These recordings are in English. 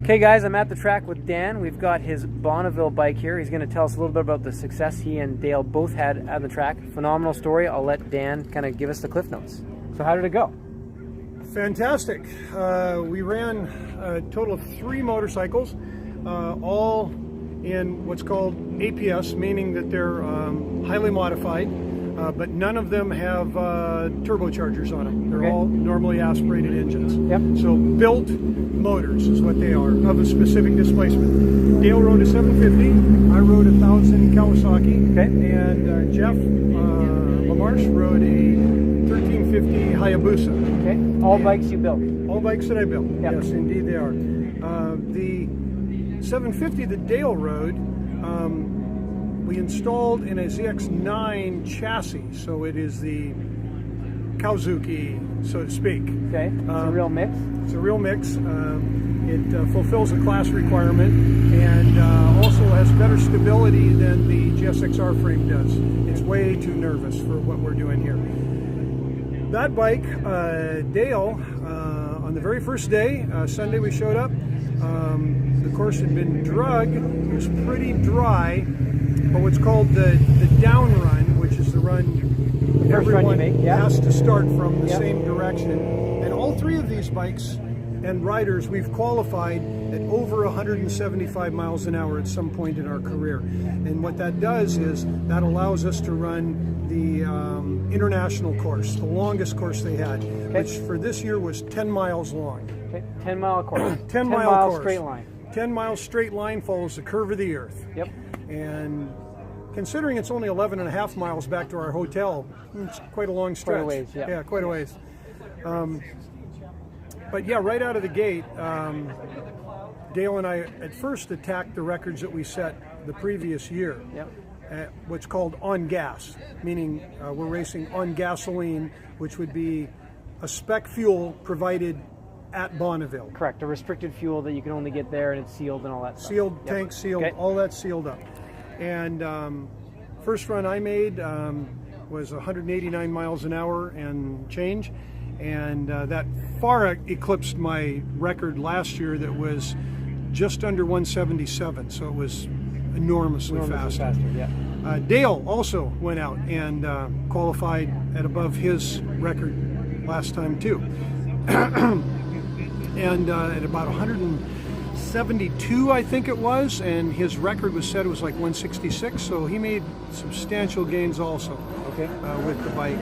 Okay guys, I'm at the track with Dan. We've got his Bonneville bike here. He's going to tell us a little bit about the success he and Dale both had at the track. Phenomenal story. I'll let Dan kind of give us the cliff notes. So how did it go? Fantastic. We ran a total of 3 motorcycles, all in what's called APS, meaning that they're highly modified, but none of them have turbochargers on them. They're all normally aspirated engines. Yep. So built motors is what they are, of a specific displacement. Dale rode a 750, I rode a 1000 Kawasaki, and Jeff LaMarche rode a 1350 Hayabusa. Okay. All bikes you built? All bikes that I built. Yep. Yes, indeed they are. The 750 that Dale rode, we installed in a ZX9 chassis, so it is the Kazuki, so to speak. Okay, it's a real mix? It's a real mix. It fulfills a class requirement and also has better stability than the GSXR frame does. It's way too nervous for what we're doing here. That bike, Dale, on the very first day, Sunday we showed up, the course had been drug. It was pretty dry, but what's called the down run, which is the run everyone has to start from the same direction. And all 3 of these bikes and riders we've qualified at over 175 miles an hour at some point in our career. And what that does is that allows us to run the international course, the longest course they had, which for this year was 10 miles long. Okay. 10-mile course. 10 mile course. Straight line. 10 miles straight line follows the curve of the earth. Yep. And considering it's only 11 and a half miles back to our hotel, it's quite a long stretch. Quite a ways, yeah. Yeah, quite a ways. But yeah, right out of the gate, Dale and I at first attacked the records that we set the previous year. Yep. At what's called on gas, meaning we're racing on gasoline, which would be a spec fuel provided at Bonneville. Correct, a restricted fuel that you can only get there and it's sealed and all that stuff. Sealed, tank sealed, all that sealed up. And first run I made was 189 miles an hour and change, and that far eclipsed my record last year that was just under 177, so it was enormously faster. Yeah. Dale also went out and qualified at above his record last time too. And at about 172, I think it was, and his record was set, it was like 166, so he made substantial gains also with the bike,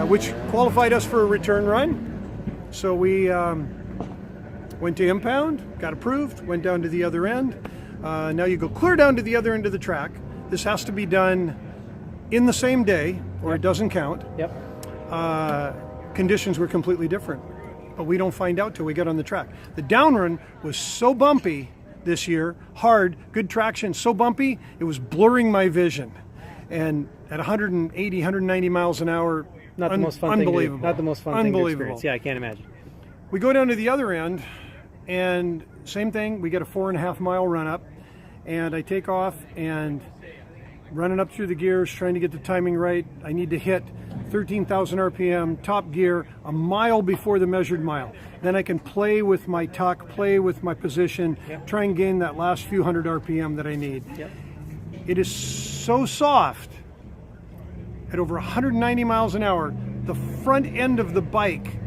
which qualified us for a return run. So we went to impound, got approved, went down to the other end. Now you go clear down to the other end of the track. This has to be done in the same day or it doesn't count. Yep. Conditions were completely different, but we don't find out till we get on the track. The down run was so bumpy this year, hard, good traction, so bumpy, it was blurring my vision. And at 180, 190 miles an hour, not the most fun unbelievable. Thing to, not the most fun thing to experience. Yeah, I can't imagine. We go down to the other end, and same thing, we get a 4.5 mile run up, and I take off and running up through the gears, trying to get the timing right. I need to hit 13,000 RPM, top gear, a mile before the measured mile. Then I can play with my tuck, play with my position, try and gain that last few hundred RPM that I need. It is so soft, at over 190 miles an hour, the front end of the bike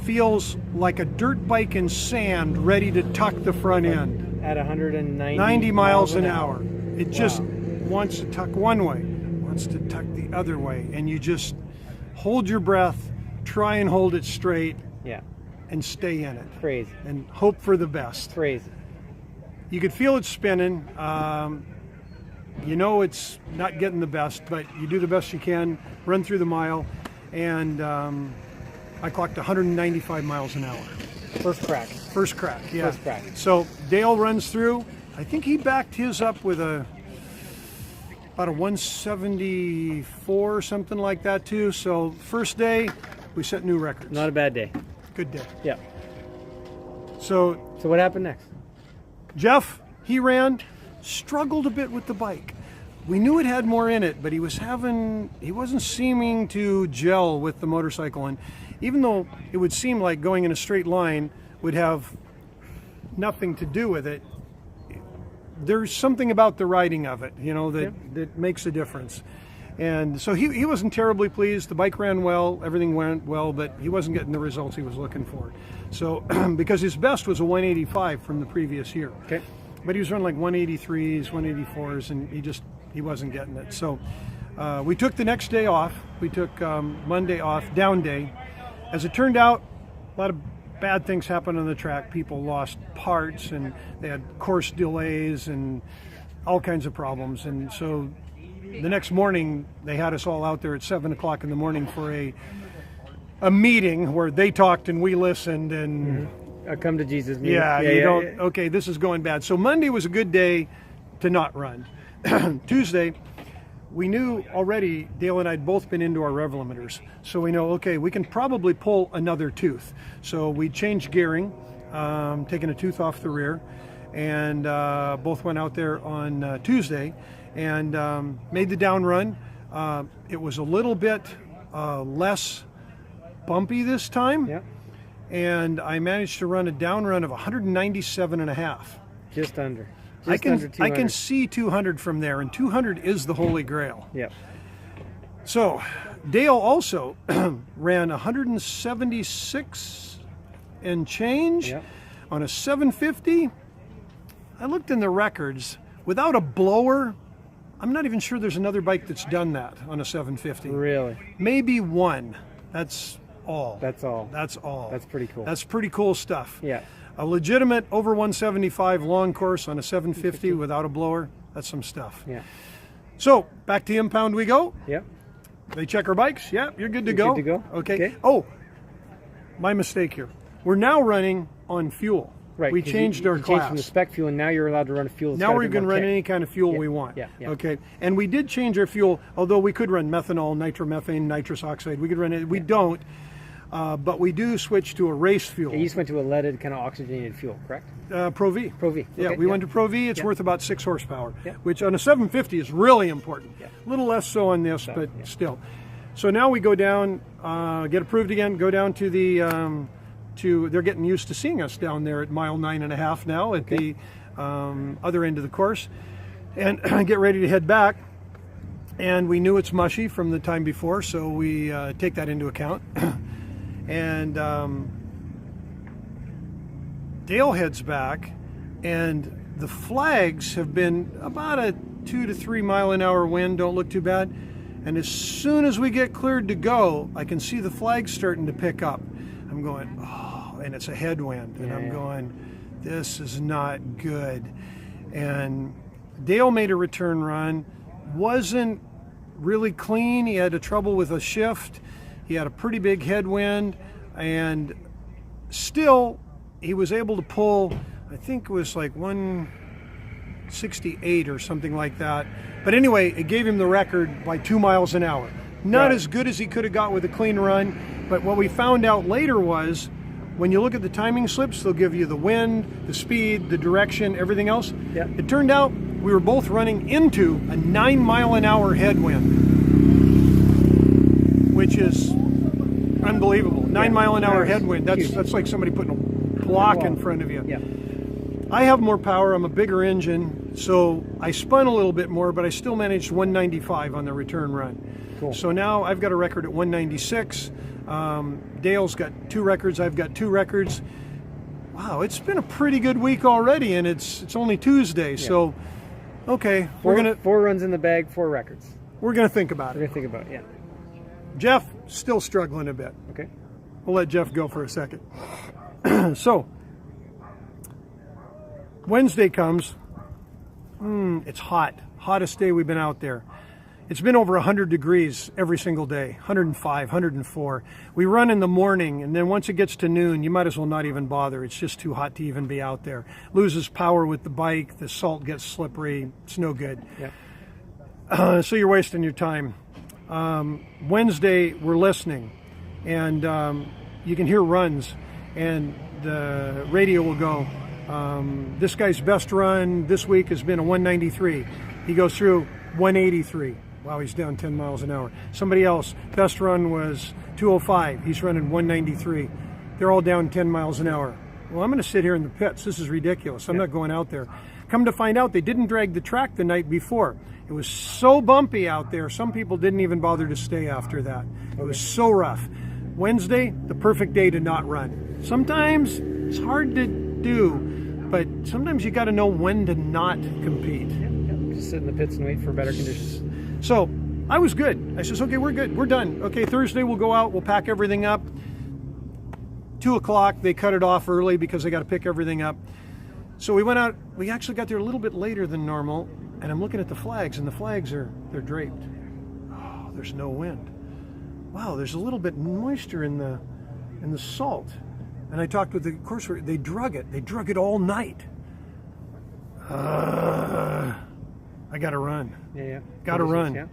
feels like a dirt bike in sand ready to tuck the front end. At 190 miles an hour. It just wants to tuck one way, wants to tuck the other way, and you just hold your breath, try and hold it straight, and stay in it. Crazy. And hope for the best. Crazy. You could feel it spinning. You know it's not getting the best, but you do the best you can, run through the mile, and I clocked 195 miles an hour. First crack. First crack, yeah. First crack. So Dale runs through. I think he backed his up with about a 174 or something like that too. So first day, we set new records. Not a bad day. Good day. Yeah. So what happened next? Jeff, he ran, struggled a bit with the bike. We knew it had more in it, but he wasn't seeming to gel with the motorcycle. And even though it would seem like going in a straight line would have nothing to do with it, there's something about the riding of it, that makes a difference. And so he wasn't terribly pleased. The bike ran well, everything went well, but he wasn't getting the results he was looking for. So, because his best was a 185 from the previous year. Okay. But he was running like 183s, 184s, and he wasn't getting it. So we took the next day off. We took Monday off, down day. As it turned out, a lot of bad things happened on the track. People lost parts, and they had course delays and all kinds of problems. And so the next morning, they had us all out there at 7 o'clock in the morning for a meeting where they talked and we listened. And A come to Jesus meeting. Okay, this is going bad. So Monday was a good day to not run. Tuesday, we knew already, Dale and I had both been into our rev limiters. So we know, okay, we can probably pull another tooth. So we changed gearing, taking a tooth off the rear, and both went out there on Tuesday and made the down run. It was a little bit less bumpy this time. Yeah. And I managed to run a down run of 197.5. Just under. I can under 200. see 200 from there, and 200 is the holy grail. Yeah. So Dale also ran 176 and change on a 750. I looked in the records. Without a blower, I'm not even sure there's another bike that's done that on a 750. Really? Maybe one. That's all. That's all. That's all. That's pretty cool. That's pretty cool stuff. Yeah. A legitimate over 175 long course on a 750 without a blower, that's some stuff. Yeah. So, back to impound we go. Yep. They check our bikes. Yeah, you're good to go. Good to go. Okay. Oh, my mistake here. We're now running on fuel. Right. We changed our you class. changed from the spec fuel, and now you're allowed to run a fuel. Now we're going to run any kind of fuel we want. Yeah. Okay. And we did change our fuel, although we could run methanol, nitromethane, nitrous oxide. We could run it. We don't. But we do switch to a race fuel. Yeah, you just went to a leaded kind of oxygenated fuel, correct? Pro V. Pro V. Yeah, Okay, we went to Pro V. It's worth about 6 horsepower, Yeah. which on a 750 is really important. Yeah. A little less so on this, but still. So now we go down, get approved again, go down to the, they're getting used to seeing us down there at mile 9.5 now at the other end of the course, and get ready to head back. And we knew it's mushy from the time before, so we take that into account. And Dale heads back, and the flags have been about a 2 to 3 mile an hour wind, don't look too bad. And as soon as we get cleared to go, I can see the flags starting to pick up. I'm going, oh, and it's a headwind, and I'm going, this is not good. And Dale made a return run, wasn't really clean. He had trouble with a shift. He had a pretty big headwind, and still he was able to pull, I think it was like 168 or something like that. But anyway, it gave him the record by 2 miles an hour. Not as good as he could have got with a clean run, but what we found out later was when you look at the timing slips, they'll give you the wind, the speed, the direction, everything else. Yeah. It turned out we were both running into a 9 mile an hour headwind, which is unbelievable. 9 mile an hour headwind. That's like somebody putting a block in front of you. Yeah. I have more power. I'm a bigger engine, so I spun a little bit more, but I still managed 195 on the return run. Cool. So now I've got a record at 196. Dale's got 2 records. I've got 2 records. Wow, it's been a pretty good week already, and it's only Tuesday. So, okay, we're gonna 4 runs in the bag, 4 records. We're gonna think about We're it. gonna think about it. Yeah. Jeff still struggling a bit. Okay. We'll let Jeff go for a second. So, Wednesday comes. It's hot. Hottest day we've been out there. It's been over 100 degrees every single day, 105, 104. We run in the morning, and then once it gets to noon, you might as well not even bother. It's just too hot to even be out there. Loses power with the bike. The salt gets slippery. It's no good. Yeah. So you're wasting your time. Wednesday, we're listening, and you can hear runs, and the radio will go, this guy's best run this week has been a 193. He goes through 183. Wow, he's down 10 miles an hour. Somebody else, best run was 205. He's running 193. They're all down 10 miles an hour. well, I'm going to sit here in the pits. This is ridiculous. I'm not going out there. Come to find out, they didn't drag the track the night before. It was so bumpy out there, some people didn't even bother to stay after that. It was so rough. Wednesday, the perfect day to not run. Sometimes it's hard to do, but sometimes you got to know when to not compete. Just sit in the pits and wait for better conditions. So I was good. I says, okay, we're good. We're done. Okay, Thursday we'll go out. We'll pack everything up. 2 o'clock, they cut it off early because they got to pick everything up. So we went out. We actually got there a little bit later than normal, and I'm looking at the flags, and the flags they're draped. Oh, there's no wind. Wow, there's a little bit moisture in the salt. And I talked with the course. They drug it. They drug it all night. I got to run. Yeah. Got to run. Yeah.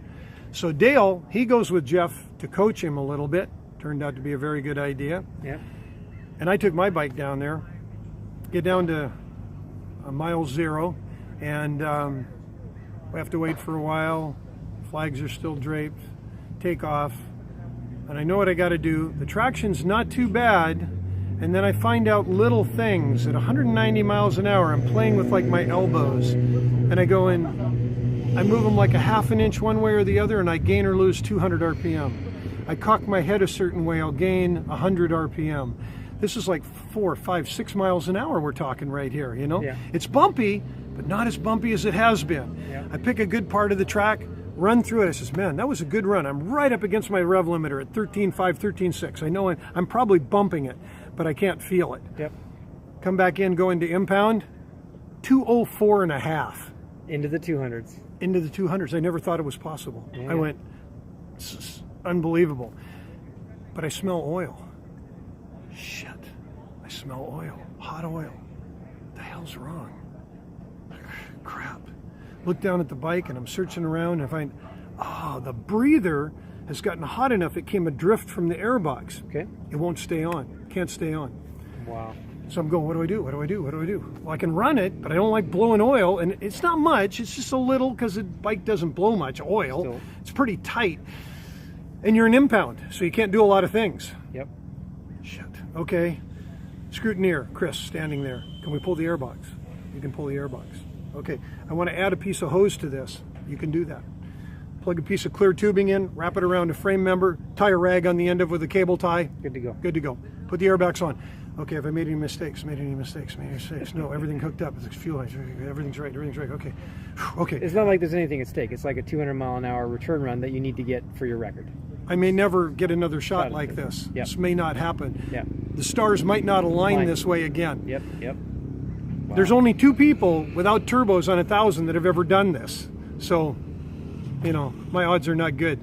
So Dale, he goes with Jeff to coach him a little bit. Turned out to be a very good idea. Yeah. And I took my bike down there, get down to mile 0, and we have to wait for a while. Flags are still draped. Take off. And I know what I got to do. The traction's not too bad. And then I find out little things. At 190 miles an hour, I'm playing with like my elbows. And I go in, I move them like a half an inch one way or the other, and I gain or lose 200 RPM. I cock my head a certain way, I'll gain 100 RPM. This is like 4, 5, 6 miles an hour we're talking right here, you know? Yeah. It's bumpy, but not as bumpy as it has been. Yeah. I pick a good part of the track, run through it. I says, man, that was a good run. I'm right up against my rev limiter at 13.5, 13.6. I know I'm probably bumping it, but I can't feel it. Yep. Come back in, go into impound, 204 and a half. Into the 200s. Into the 200s. I never thought it was possible. Yeah. I went, unbelievable. But I smell oil. Shit. I smell oil. Hot oil. What the hell's wrong? Crap. Look down at the bike and I'm searching around and I find, the breather has gotten hot enough it came adrift from the airbox. Okay. It won't stay on. Can't stay on. Wow. So I'm going, what do I do? What do I do? What do I do? Well, I can run it, but I don't like blowing oil. And it's not much. It's just a little because the bike doesn't blow much oil. Still. It's pretty tight. And you're an impound, so you can't do a lot of things. Yep. Shit. Okay. Scrutineer, Chris, standing there. Can we pull the airbox? You can pull the airbox. Okay. I want to add a piece of hose to this. You can do that. Plug a piece of clear tubing in, wrap it around a frame member, tie a rag on the end of it with a cable tie. Good to go. Good to go. Put the airbags on. Okay, have I made any mistakes? Made any mistakes? No, everything hooked up. It's fuel lines. Everything's right. Okay. Okay. It's not like there's anything at stake. It's like a 200 mile an hour return run that you need to get for your record. I may never get another shot like this. Yep. This may not happen. Yeah. The stars might not align this way again. Yep. Wow. There's only 2 people without turbos on 1,000 that have ever done this. So, you know, my odds are not good.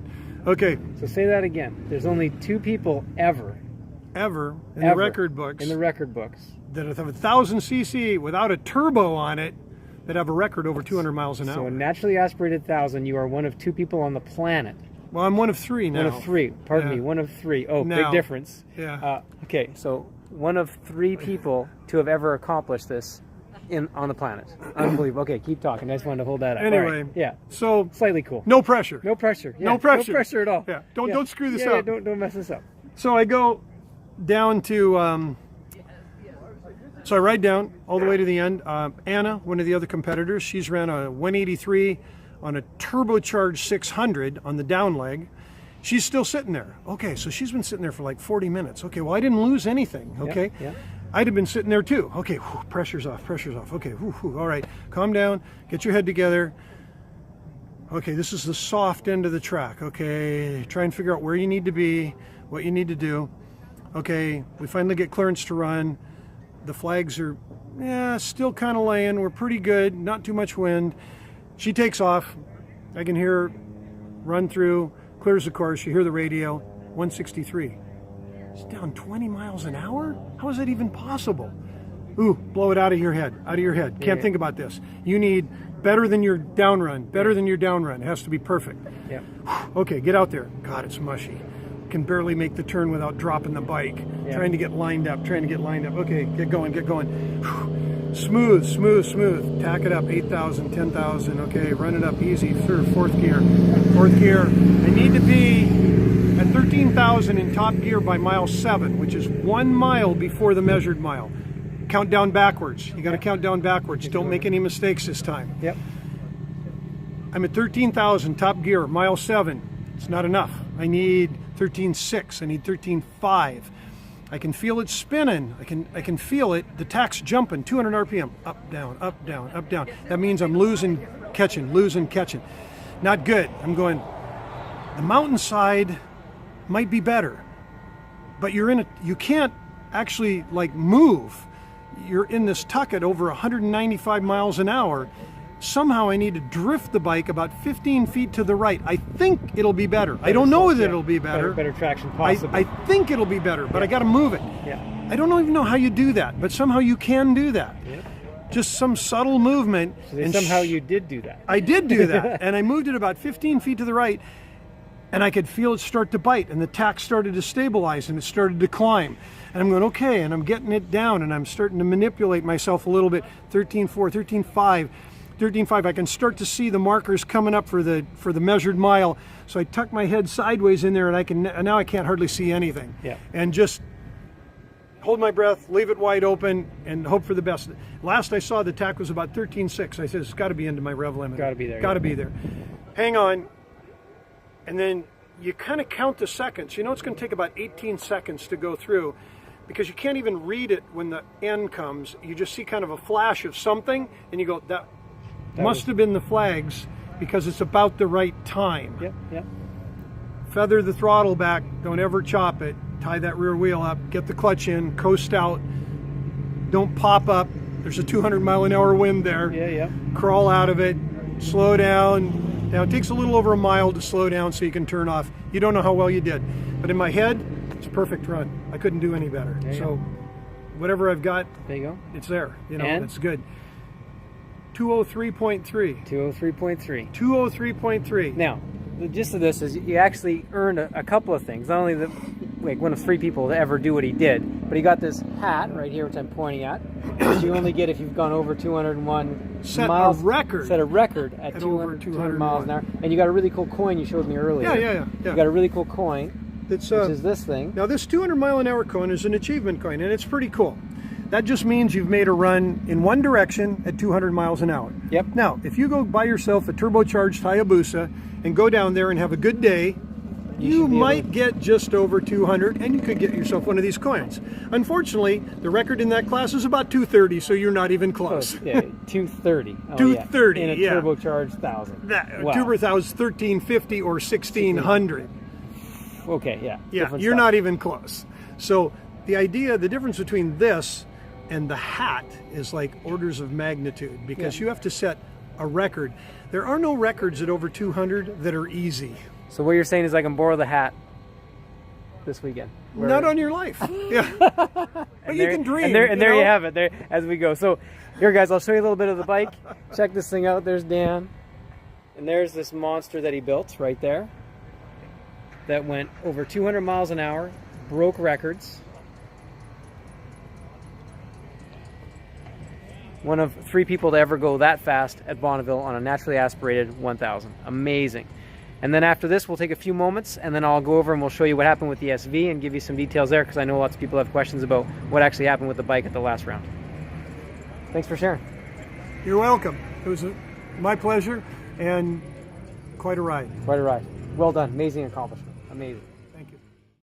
Okay. So say that again. There's only 2 people ever in the record books. In the record books. That have 1,000 cc without a turbo on it that have a record over 200 miles an hour. So a naturally aspirated 1,000, you are one of 2 people on the planet. Well, I'm one of 3 now. One of 3. Pardon me. One of 3. Oh, now. Big difference. Yeah. Okay, so one of 3 people to have ever accomplished this on the planet. Unbelievable. Okay, keep talking. I just wanted to hold that up. Anyway, right. Yeah. So Slightly cool. no pressure. No pressure. Yeah. No pressure. No pressure at all. Yeah. Don't screw this up. Yeah, don't mess this up. So I go down to, so I ride down all the way to the end. Anna, one of the other competitors, she's ran a 183 on a turbocharged 600 on the down leg. She's still sitting there. Okay, so she's been sitting there for like 40 minutes. Okay, well, I didn't lose anything, okay? Yeah. I'd have been sitting there too. Okay, whew, pressure's off. Okay, all right, calm down, get your head together. Okay, this is the soft end of the track. Okay, try and figure out where you need to be, what you need to do. Okay, we finally get clearance to run. The flags are, still kind of laying. We're pretty good, not too much wind. She takes off. I can hear her run through, clears the course. You hear the radio, 163. It's down 20 miles an hour? How is that even possible? Ooh, blow it out of your head, Can't think about this. You need better than your down run, It has to be perfect. Yeah. Okay, get out there. God, it's mushy. Can barely make the turn without dropping the bike. Yeah. Trying to get lined up. Okay, get going. Smooth. Tack it up, 8,000, 10,000. Okay, run it up easy through fourth gear. I need to be at 13,000 in top gear by mile 7, which is 1 mile before the measured mile. count down backwards. You got to count down backwards. Don't make any mistakes this time. Yep. I'm at 13,000 top gear, mile 7. It's not enough. I need 13.6. I need 13.5. I can feel it spinning. I can feel it. The tack's jumping, 200 RPM, up, down, up, down, up, down. That means I'm losing, catching. Not good. I'm going, the mountainside might be better, but you can't actually like move. You're in this tuck at over 195 miles an hour. Somehow I need to drift the bike about 15 feet to the right. I think it'll be better. I don't know that it'll be better. Better traction possible. I think it'll be better, but I got to move it. Yeah. I don't even know how you do that, but somehow you can do that. Yep. Just some subtle movement. So somehow you did do that. I did do that, and I moved it about 15 feet to the right, and I could feel it start to bite, and the tack started to stabilize, and it started to climb. And I'm going, okay, and I'm getting it down, and I'm starting to manipulate myself a little bit. 13.4, 13.5. 13.5, I can start to see the markers coming up for the measured mile. So I tuck my head sideways in there, and now I can't hardly see anything. Yeah. And just hold my breath, leave it wide open, and hope for the best. Last I saw, the tack was about 13.6. I said, it's got to be into my rev limit. Got to be there. Got to be there. Hang on. And then you kind of count the seconds. You know it's going to take about 18 seconds to go through, because you can't even read it when the end comes. You just see kind of a flash of something, and you go, that must have been the flags, because it's about the right time. Yep, yep. Feather the throttle back, don't ever chop it, tie that rear wheel up, get the clutch in, coast out, don't pop up. There's a 200 mile an hour wind there. Yeah, yeah. Crawl out of it, slow down. Now it takes a little over a mile to slow down so you can turn off. You don't know how well you did, but in my head, it's a perfect run. I couldn't do any better. So whatever I've got, there you go. it's there. You know, and? it's good. 203.3. 203.3. 203.3. Now, the gist of this is you actually earned a couple of things. Not only one of 3 people to ever do what he did, but he got this hat right here, which I'm pointing at, which you only get if you've gone over 201 miles. Set a record at 200 miles an hour. And you got a really cool coin you showed me earlier. Yeah. You got a really cool coin, which is this thing. Now, this 200 mile an hour coin is an achievement coin, and it's pretty cool. That just means you've made a run in one direction at 200 miles an hour. Yep. Now, if you go buy yourself a turbocharged Hayabusa and go down there and have a good day, you might get just over 200, and you could get yourself one of these coins. Unfortunately, the record in that class is about 230, so you're not even close. Yeah, 230. 230, in a turbocharged 1000. Turbo 1000's 1350 or 1600. Okay, yeah. Yeah, you're not even close. So the difference between this and the hat is like orders of magnitude, because you have to set a record. There are no records at over 200 that are easy. So what you're saying is I can borrow the hat this weekend? Not on your life. Yeah. But you can dream. And there you have it, there as we go. So here, guys, I'll show you a little bit of the bike. Check this thing out. There's Dan. And there's this monster that he built right there that went over 200 miles an hour, broke records. One of 3 people to ever go that fast at Bonneville on a naturally aspirated 1000. Amazing. And then after this, we'll take a few moments, and then I'll go over and we'll show you what happened with the SV and give you some details there, because I know lots of people have questions about what actually happened with the bike at the last round. Thanks for sharing. You're welcome. It was my pleasure, and quite a ride. Quite a ride. Well done. Amazing accomplishment. Amazing.